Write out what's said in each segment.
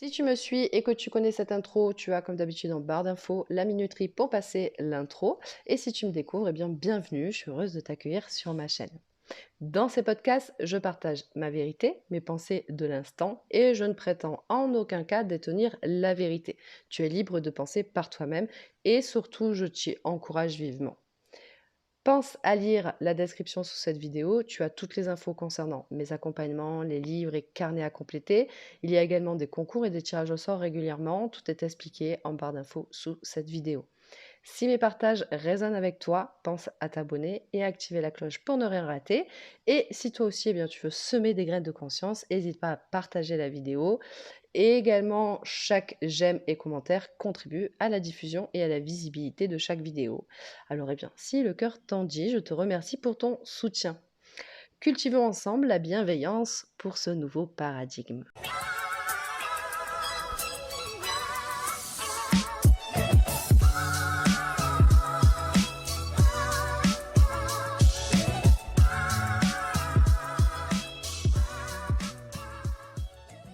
Si tu me suis et que tu connais cette intro, tu as comme d'habitude en barre d'infos la minuterie pour passer l'intro. Et si tu me découvres, eh bien bienvenue, je suis heureuse de t'accueillir sur ma chaîne. Dans ces podcasts, je partage ma vérité, mes pensées de l'instant et je ne prétends en aucun cas détenir la vérité. Tu es libre de penser par toi-même et surtout, je t'y encourage vivement. Pense à lire la description sous cette vidéo, tu as toutes les infos concernant mes accompagnements, les livres et carnets à compléter. Il y a également des concours et des tirages au sort régulièrement, tout est expliqué en barre d'infos sous cette vidéo. Si mes partages résonnent avec toi, pense à t'abonner et à activer la cloche pour ne rien rater. Et si toi aussi, eh bien, tu veux semer des graines de conscience, n'hésite pas à partager la vidéo. Et également, chaque j'aime et commentaire contribue à la diffusion et à la visibilité de chaque vidéo. Alors, eh bien, si le cœur t'en dit, je te remercie pour ton soutien. Cultivons ensemble la bienveillance pour ce nouveau paradigme.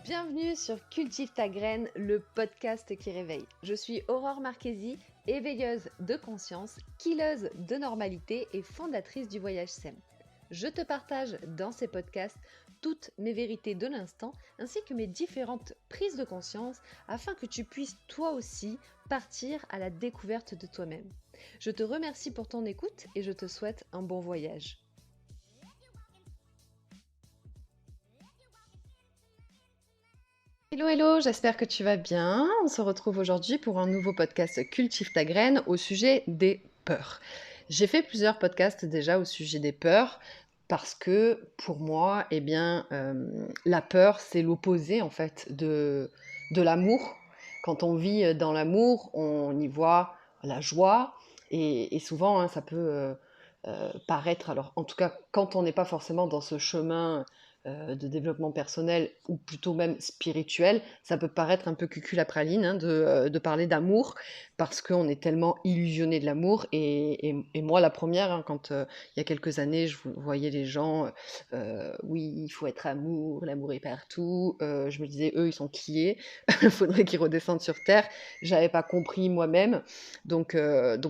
Bienvenue sur Cultive ta graine, le podcast qui réveille. Je suis Aurore Marchesi, éveilleuse de conscience, killeuse de normalité et fondatrice du Voyage SEM. Je te partage dans ces podcasts toutes mes vérités de l'instant ainsi que mes différentes prises de conscience afin que tu puisses toi aussi partir à la découverte de toi-même. Je te remercie pour ton écoute et je te souhaite un bon voyage. Hello, hello, j'espère que tu vas bien. On se retrouve aujourd'hui pour un nouveau podcast Cultive ta graine au sujet des peurs. J'ai fait plusieurs podcasts déjà au sujet des peurs parce que pour moi, eh bien, la peur, c'est l'opposé en fait de l'amour. Quand on vit dans l'amour, on y voit la joie et souvent ça peut paraître, alors en tout cas quand on n'est pas forcément dans ce chemin de développement personnel ou plutôt même spirituel, ça peut paraître un peu cucul à praline de parler d'amour parce qu'on est tellement illusionné de l'amour et moi la première, quand il y a quelques années je voyais les gens, oui il faut être amour, l'amour est partout, je me disais eux ils sont qui il faudrait qu'ils redescendent sur terre, j'avais pas compris moi-même donc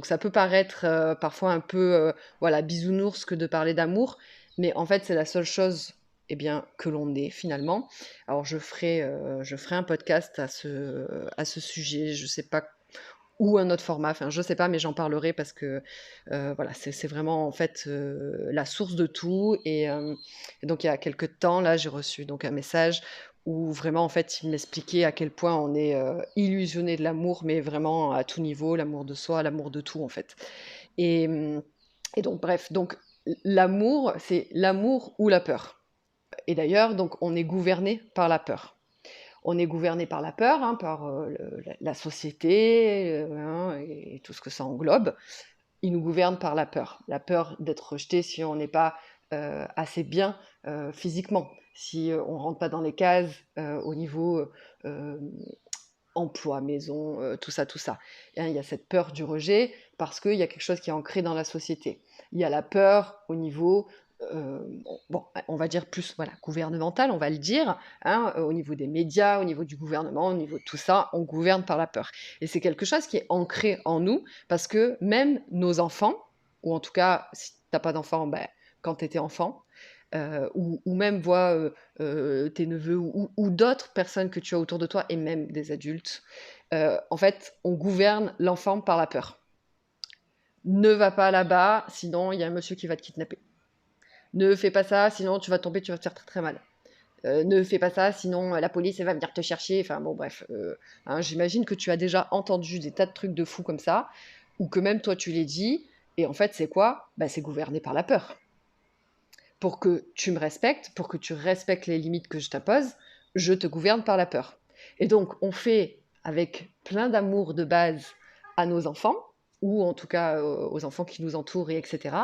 ça peut paraître parfois un peu voilà bisounours que de parler d'amour, mais en fait c'est la seule chose eh bien, que l'on est finalement. Alors je ferai un podcast à ce sujet, je ne sais pas, ou un autre format, enfin je ne sais pas, mais j'en parlerai parce que voilà, c'est vraiment en fait la source de tout. Et donc il y a quelques temps, là, j'ai reçu donc un message où vraiment en fait il m'expliquait à quel point on est illusionné de l'amour, mais vraiment à tout niveau, l'amour de soi, l'amour de tout en fait. Et, et donc bref, donc l'amour, c'est l'amour ou la peur. Et d'ailleurs, donc, on est gouverné par la peur. On est gouverné par la peur, par la société et tout ce que ça englobe. Il nous gouverne par la peur d'être rejeté si on n'est pas assez bien physiquement, si on ne rentre pas dans les cases au niveau euh, emploi, maison, tout ça, tout ça. Et, il y a cette peur du rejet parce qu'il y a quelque chose qui est ancré dans la société. Il y a la peur au niveau, bon, on va dire plus voilà, gouvernemental, on va le dire, au niveau des médias, au niveau du gouvernement, au niveau de tout ça, on gouverne par la peur. Et c'est quelque chose qui est ancré en nous parce que même nos enfants, ou en tout cas, si tu n'as pas d'enfant, ben, quand tu étais enfant, ou même voit tes neveux ou d'autres personnes que tu as autour de toi, et même des adultes. En fait, on gouverne l'enfant par la peur. Ne va pas là-bas, sinon il y a un monsieur qui va te kidnapper. Ne fais pas ça, sinon tu vas tomber, tu vas te faire très très mal. Ne fais pas ça, sinon la police elle va venir te chercher. Enfin bon, bref. J'imagine que tu as déjà entendu des tas de trucs de fous comme ça, ou que même toi tu les dis, et en fait c'est quoi? Bah, c'est gouverné par la peur. Pour que tu me respectes, pour que tu respectes les limites que je t'impose, je te gouverne par la peur. Et donc, on fait avec plein d'amour de base à nos enfants, ou en tout cas aux enfants qui nous entourent, et etc.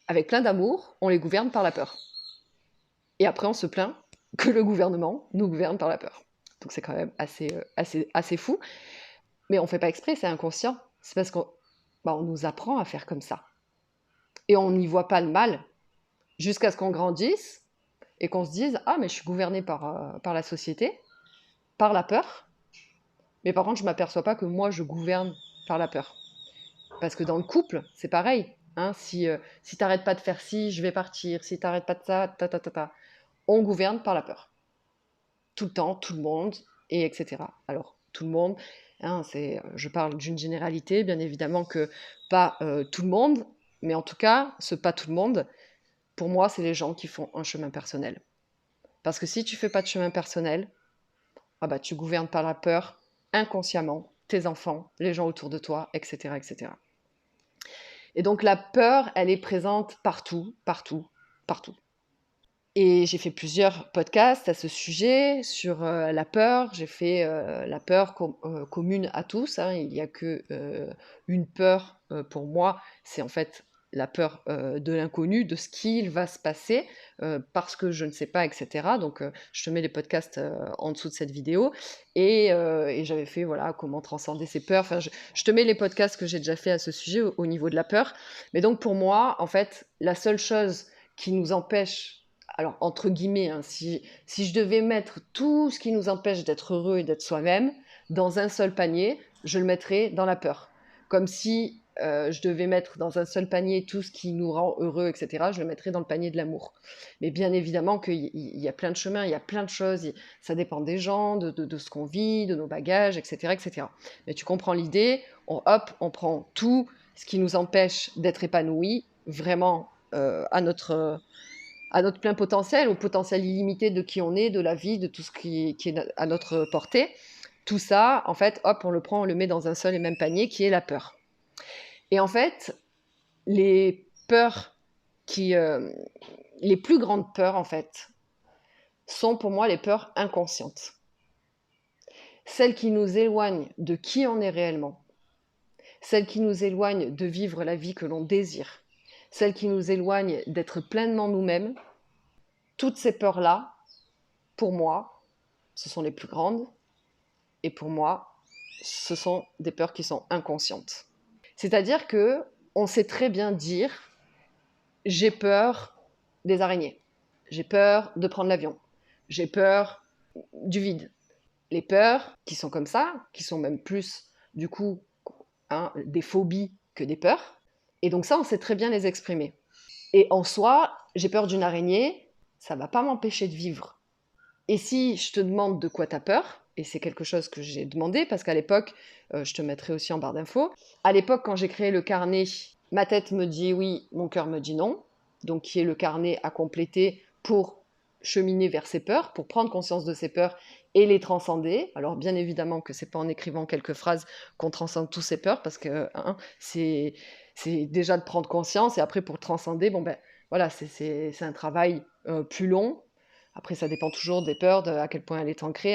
Avec plein d'amour, on les gouverne par la peur. Et après, on se plaint que le gouvernement nous gouverne par la peur. Donc c'est quand même assez fou. Mais on ne fait pas exprès, c'est inconscient. C'est parce qu'on on nous apprend à faire comme ça. Et on n'y voit pas le mal jusqu'à ce qu'on grandisse et qu'on se dise « Ah, mais je suis gouvernée par la société. par la peur, mais par contre, je ne m'aperçois pas que moi, je gouverne par la peur. Parce que dans le couple, c'est pareil. Hein, si tu n'arrêtes pas de faire ci, je vais partir. Si tu n'arrêtes pas de ça, ta. On gouverne par la peur. Tout le temps, tout le monde, et etc. Alors, tout le monde, hein, je parle d'une généralité, bien évidemment que pas tout le monde, mais en tout cas, ce pas tout le monde, pour moi, c'est les gens qui font un chemin personnel. Parce que si tu fais pas de chemin personnel, ah bah, tu gouvernes par la peur inconsciemment tes enfants, les gens autour de toi, etc., etc. Et donc la peur, elle est présente partout, partout, partout. Et j'ai fait plusieurs podcasts à ce sujet sur la peur. J'ai fait la peur commune à tous. Hein. Il n'y a que une peur pour moi, c'est en fait la peur de l'inconnu, de ce qu'il va se passer, parce que je ne sais pas, etc. Donc je te mets les podcasts en dessous de cette vidéo. Et j'avais fait, voilà, comment transcender ses peurs. Enfin, je te mets les podcasts que j'ai déjà fait à ce sujet au niveau de la peur. Mais donc pour moi, en fait, la seule chose qui nous empêche, alors entre guillemets, hein, si je devais mettre tout ce qui nous empêche d'être heureux et d'être soi-même dans un seul panier, je le mettrais dans la peur. Comme si je devais mettre dans un seul panier tout ce qui nous rend heureux, etc., je le mettrais dans le panier de l'amour. Mais bien évidemment qu'il y a plein de chemins, il y a plein de choses, ça dépend des gens, de ce qu'on vit, de nos bagages, etc., etc. Mais tu comprends l'idée, on prend tout ce qui nous empêche d'être épanoui, vraiment à notre plein potentiel, au potentiel illimité de qui on est, de la vie, de tout ce qui est à notre portée. Tout ça, en fait, hop, on le prend, on le met dans un seul et même panier qui est la peur. Et en fait, les peurs les plus grandes peurs, en fait, sont pour moi les peurs inconscientes. Celles qui nous éloignent de qui on est réellement. Celles qui nous éloignent de vivre la vie que l'on désire. Celles qui nous éloignent d'être pleinement nous-mêmes. Toutes ces peurs-là, pour moi, ce sont les plus grandes. Et pour moi, ce sont des peurs qui sont inconscientes. C'est-à-dire que on sait très bien dire « j'ai peur des araignées »,« j'ai peur de prendre l'avion »,« j'ai peur du vide ». Les peurs qui sont comme ça, qui sont même plus, du coup, des phobies que des peurs. Et donc ça, on sait très bien les exprimer. Et en soi, j'ai peur d'une araignée, ça ne va pas m'empêcher de vivre. Et si je te demande de quoi tu as peur, et c'est quelque chose que j'ai demandé, parce qu'à l'époque, je te mettrai aussi en barre d'infos, à l'époque, quand j'ai créé le carnet, ma tête me dit oui, mon cœur me dit non, donc qui est le carnet à compléter pour cheminer vers ses peurs, pour prendre conscience de ses peurs et les transcender. Alors bien évidemment que c'est pas en écrivant quelques phrases qu'on transcende tous ces peurs, parce que c'est déjà de prendre conscience, et après pour transcender, bon ben voilà, c'est un travail plus long. Après, ça dépend toujours des peurs, à quel point elle est ancrée,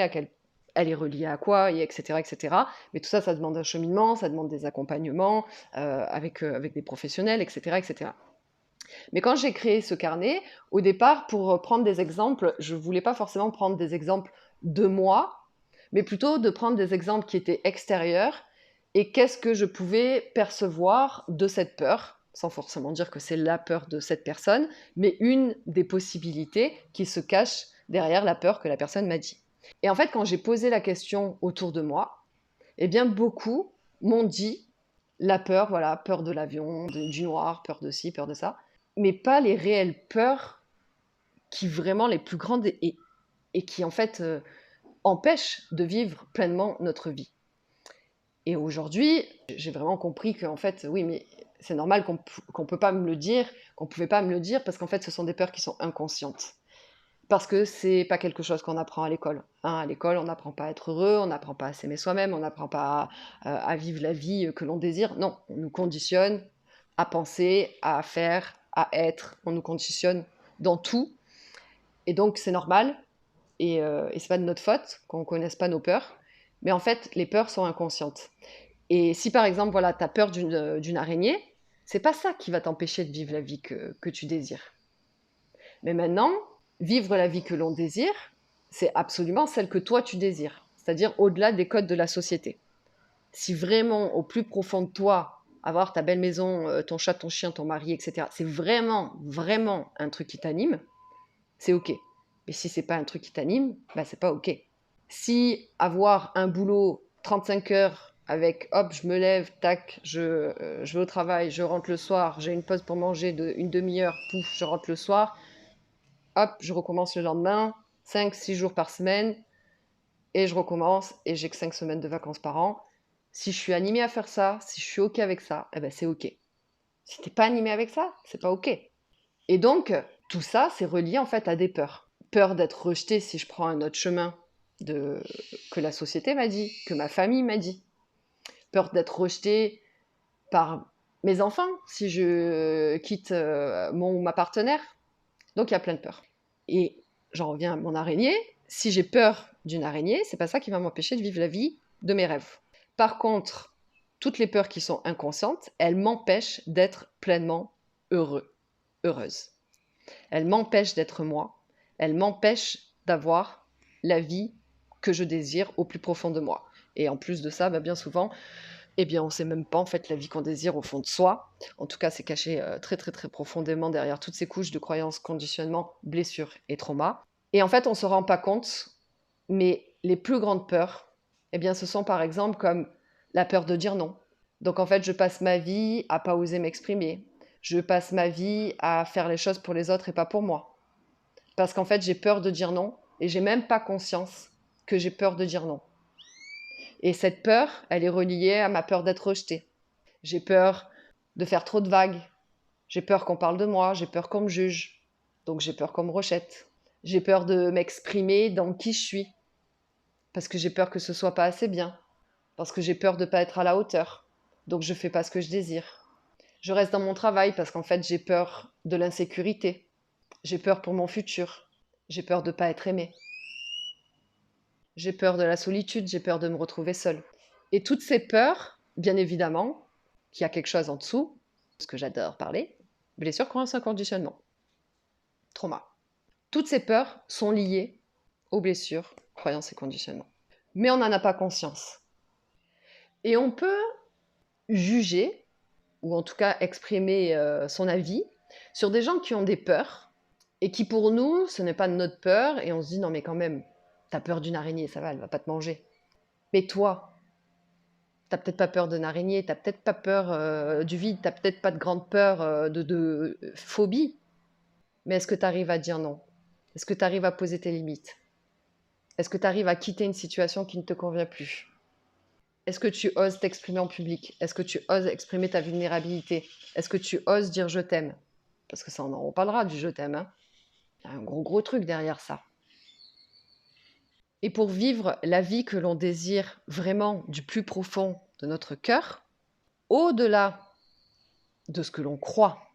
elle est reliée à quoi, et etc., etc. Mais tout ça, ça demande un cheminement, ça demande des accompagnements avec des professionnels, etc., etc. Mais quand j'ai créé ce carnet, au départ, pour prendre des exemples, je ne voulais pas forcément prendre des exemples de moi, mais plutôt de prendre des exemples qui étaient extérieurs et qu'est-ce que je pouvais percevoir de cette peur, sans forcément dire que c'est la peur de cette personne, mais une des possibilités qui se cache derrière la peur que la personne m'a dit. Et en fait, quand j'ai posé la question autour de moi, eh bien beaucoup m'ont dit la peur, voilà, peur de l'avion, du noir, peur de ci, peur de ça, mais pas les réelles peurs qui vraiment les plus grandes et qui en fait empêchent de vivre pleinement notre vie. Et aujourd'hui, j'ai vraiment compris qu'en fait, oui, mais c'est normal qu'on peut pas me le dire, qu'on pouvait pas me le dire, parce qu'en fait, ce sont des peurs qui sont inconscientes. Parce que c'est pas quelque chose qu'on apprend à l'école. À l'école, on n'apprend pas à être heureux, on n'apprend pas à s'aimer soi-même, on n'apprend pas à vivre la vie que l'on désire. Non, on nous conditionne à penser, à faire, à être. On nous conditionne dans tout. Et donc, c'est normal. Et c'est pas de notre faute qu'on ne connaisse pas nos peurs. Mais en fait, les peurs sont inconscientes. Et si par exemple, voilà, tu as peur d'une araignée, c'est pas ça qui va t'empêcher de vivre la vie que tu désires. Mais maintenant, vivre la vie que l'on désire, c'est absolument celle que toi tu désires, c'est-à-dire au-delà des codes de la société. Si vraiment, au plus profond de toi, avoir ta belle maison, ton chat, ton chien, ton mari, etc., c'est vraiment, vraiment un truc qui t'anime, c'est OK. Mais si c'est pas un truc qui t'anime, bah c'est pas OK. Si avoir un boulot 35 heures avec hop, je me lève, tac, je vais au travail, je rentre le soir, j'ai une pause pour manger une demi-heure, pouf, je rentre le soir, hop, je recommence le lendemain, 5-6 jours par semaine, et je recommence, et j'ai que 5 semaines de vacances par an. Si je suis animée à faire ça, si je suis OK avec ça, eh ben c'est OK. Si t'es pas animé avec ça, c'est pas OK. Et donc, tout ça, c'est relié en fait à des peurs. Peur d'être rejetée si je prends un autre chemin que la société m'a dit, que ma famille m'a dit. Peur d'être rejetée par mes enfants si je quitte mon ou ma partenaire. Donc, il y a plein de peurs. Et j'en reviens à mon araignée. Si j'ai peur d'une araignée, c'est pas ça qui va m'empêcher de vivre la vie de mes rêves. Par contre, toutes les peurs qui sont inconscientes, elles m'empêchent d'être pleinement heureuse. Elles m'empêchent d'être moi. Elles m'empêchent d'avoir la vie que je désire au plus profond de moi. Et en plus de ça, bien souvent, on ne sait même pas en fait la vie qu'on désire au fond de soi. En tout cas, c'est caché très très très profondément derrière toutes ces couches de croyances, conditionnements, blessures et traumas. Et en fait, on ne se rend pas compte, mais les plus grandes peurs, ce sont par exemple comme la peur de dire non. Donc en fait, je passe ma vie à pas oser m'exprimer. Je passe ma vie à faire les choses pour les autres et pas pour moi. Parce qu'en fait, j'ai peur de dire non et j'ai même pas conscience que j'ai peur de dire non. Et cette peur, elle est reliée à ma peur d'être rejetée. J'ai peur de faire trop de vagues. J'ai peur qu'on parle de moi, j'ai peur qu'on me juge. Donc j'ai peur qu'on me rejette. J'ai peur de m'exprimer dans qui je suis. Parce que j'ai peur que ce soit pas assez bien. Parce que j'ai peur de pas être à la hauteur. Donc je fais pas ce que je désire. Je reste dans mon travail parce qu'en fait j'ai peur de l'insécurité. J'ai peur pour mon futur. J'ai peur de pas être aimée. J'ai peur de la solitude, j'ai peur de me retrouver seule. Et toutes ces peurs, bien évidemment, qu'il y a quelque chose en dessous, ce que j'adore parler, blessure, croyance, conditionnement, trauma. Toutes ces peurs sont liées aux blessures, croyances et conditionnements. Mais on n'en a pas conscience. Et on peut juger, ou en tout cas exprimer son avis, sur des gens qui ont des peurs, et qui pour nous, ce n'est pas notre peur, et on se dit non mais quand même, t'as peur d'une araignée, ça va, elle va pas te manger. Mais toi, t'as peut-être pas peur d'une araignée, t'as peut-être pas peur du vide, t'as peut-être pas de grande peur de phobie, mais est-ce que tu arrives à dire non? Est-ce que tu arrives à poser tes limites? Est-ce que tu arrives à quitter une situation qui ne te convient plus? Est-ce que tu oses t'exprimer en public? Est-ce que tu oses exprimer ta vulnérabilité? Est-ce que tu oses dire je t'aime? Parce que ça, on en reparlera du je t'aime, hein. Il y a un gros truc derrière ça. Et pour vivre la vie que l'on désire vraiment du plus profond de notre cœur, au-delà de ce que l'on croit,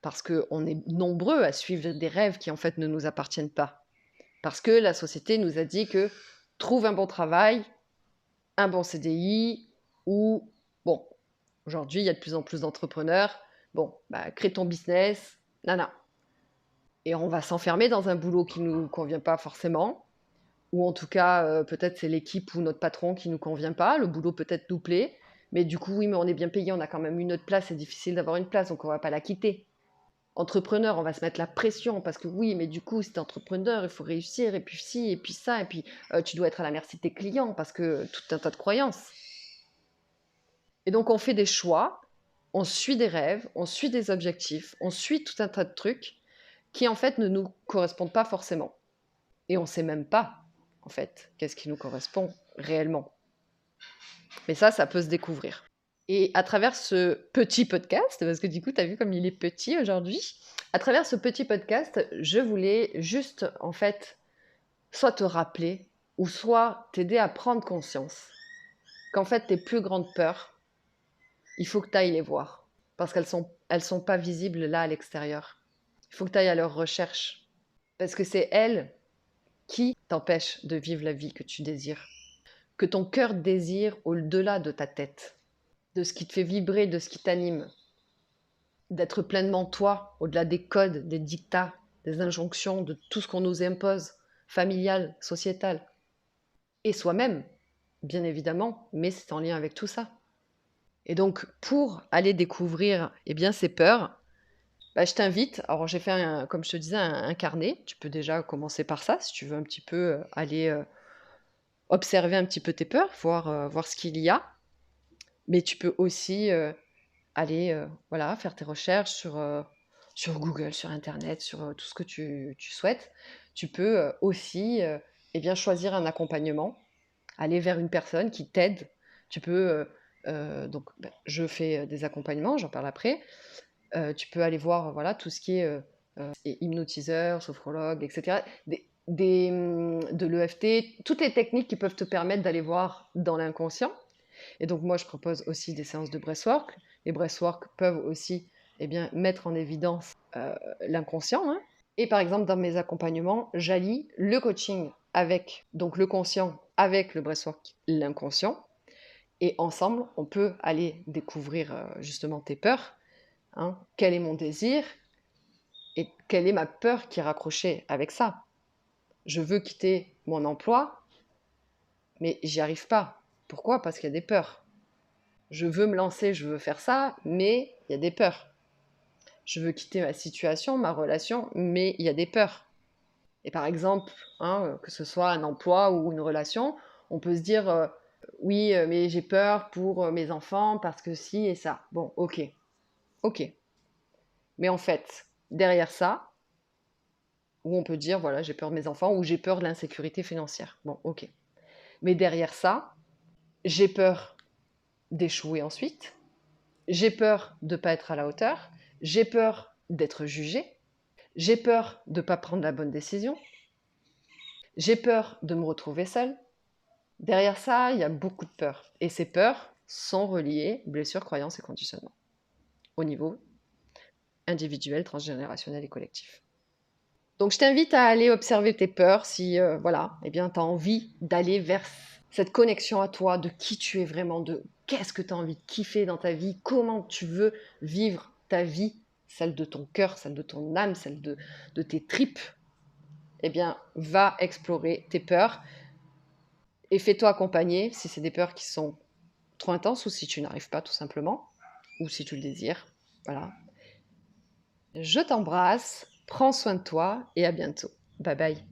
parce qu'on est nombreux à suivre des rêves qui en fait ne nous appartiennent pas, parce que la société nous a dit que trouve un bon travail, un bon CDI, ou bon, aujourd'hui il y a de plus en plus d'entrepreneurs, crée ton business, nana. Et on va s'enfermer dans un boulot qui ne nous convient pas forcément, ou en tout cas, peut-être c'est l'équipe ou notre patron qui ne nous convient pas, le boulot peut-être nous plaît, mais du coup, oui, mais on est bien payé, on a quand même une autre place, c'est difficile d'avoir une place, donc on ne va pas la quitter. Entrepreneur, on va se mettre la pression, parce que oui, mais du coup, si t'es entrepreneur, il faut réussir, et puis ci, et puis ça, et puis tu dois être à la merci de tes clients, parce que tout un tas de croyances. Et donc, on fait des choix, on suit des rêves, on suit des objectifs, on suit tout un tas de trucs qui, en fait, ne nous correspondent pas forcément. Et on ne sait même pas, en fait, qu'est-ce qui nous correspond réellement. Mais ça peut se découvrir. Et à travers ce petit podcast, parce que du coup, tu as vu comme il est petit aujourd'hui, à travers ce petit podcast, je voulais juste, en fait, soit te rappeler, ou soit t'aider à prendre conscience qu'en fait, tes plus grandes peurs, il faut que tu ailles les voir. Parce qu'elles sont pas visibles là à l'extérieur. Il faut que tu ailles à leur recherche. Parce que c'est elles qui t'empêchent de vivre la vie que tu désires. Que ton cœur désire au-delà de ta tête. De ce qui te fait vibrer, de ce qui t'anime. D'être pleinement toi, au-delà des codes, des dictats, des injonctions, de tout ce qu'on nous impose, familial, sociétal. Et soi-même, bien évidemment, mais c'est en lien avec tout ça. Et donc, pour aller découvrir ces peurs, je t'invite, alors j'ai fait, comme je te disais, un carnet. Tu peux déjà commencer par ça, si tu veux un petit peu aller observer un petit peu tes peurs, voir ce qu'il y a. Mais tu peux aussi, aller, voilà, faire tes recherches sur Google, sur internet, sur, tout ce que tu souhaites. Tu peux, aussi, eh bien, choisir un accompagnement, aller vers une personne qui t'aide. Tu peux, donc je fais, des accompagnements, j'en parle après. Tu peux aller voir, voilà, tout ce qui est, hypnotiseur, sophrologue et cetera. De l'EFT, toutes les techniques qui peuvent te permettre d'aller voir dans l'inconscient. Et donc moi, je propose aussi des séances de breathwork. Les breathwork peuvent aussi, eh bien, mettre en évidence, l'inconscient, hein. Et par exemple, dans mes accompagnements, j'allie le coaching avec donc le conscient, avec le breathwork, l'inconscient. Et ensemble, on peut aller découvrir, justement tes peurs, hein. Quel est mon désir et quelle est ma peur qui est raccrochée avec ça? Je veux quitter mon emploi, mais j'y arrive pas. Pourquoi? Parce qu'il y a des peurs. Je veux me lancer, je veux faire ça, mais il y a des peurs. Je veux quitter ma situation, ma relation, mais il y a des peurs. Et par exemple, hein, que ce soit un emploi ou une relation, on peut se dire oui, mais j'ai peur pour mes enfants parce que si et ça. Bon, ok, ok. Mais en fait, derrière ça, où on peut dire voilà, j'ai peur de mes enfants ou j'ai peur de l'insécurité financière. Bon, ok. Mais derrière ça, j'ai peur d'échouer ensuite, j'ai peur de ne pas être à la hauteur, j'ai peur d'être jugée, j'ai peur de ne pas prendre la bonne décision, j'ai peur de me retrouver seule. Derrière ça, il y a beaucoup de peurs. Et ces peurs sont reliées, blessures, croyances et conditionnements, au niveau individuel, transgénérationnel et collectif. Donc je t'invite à aller observer tes peurs si voilà, eh bien, tu as envie d'aller vers cette connexion à toi, de qui tu es vraiment, de qu'est-ce que tu as envie de kiffer dans ta vie, comment tu veux vivre ta vie, celle de ton cœur, celle de ton âme, celle de tes tripes. Eh bien, va explorer tes peurs et fais-toi accompagner si c'est des peurs qui sont trop intenses ou si tu n'arrives pas tout simplement, ou si tu le désires. Voilà. Je t'embrasse, prends soin de toi et à bientôt. Bye bye.